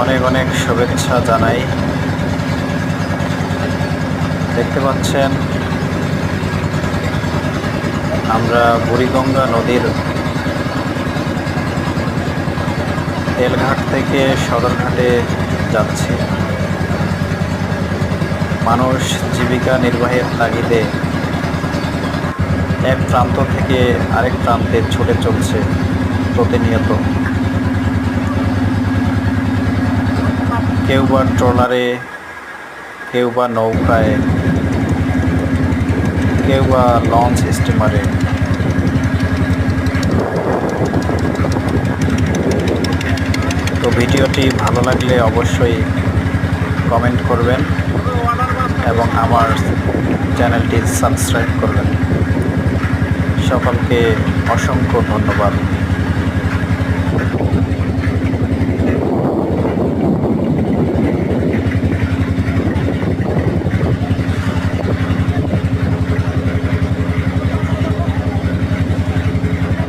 অনেক অনেক শুভেচ্ছা জানাই। দেখতে পাচ্ছেন আমরা বুড়িগঙ্গা নদীর তেলঘাট থেকে সদরঘাটে যাচ্ছি। মানুষ জীবিকা নির্বাহের তাগিদে এক প্রান্ত থেকে আরেক প্রান্তে ছুটে চলছে প্রতিনিয়ত। কেউ বা ট্রলারে, কেউ বা নৌকায়, কেউ বা লঞ্চ স্টিমারে। তো ভিডিওটি ভালো লাগলে অবশ্যই কমেন্ট করবেন এবং আমার চ্যানেলটি সাবস্ক্রাইব করবেন। সকলকে অসংখ্য ধন্যবাদ।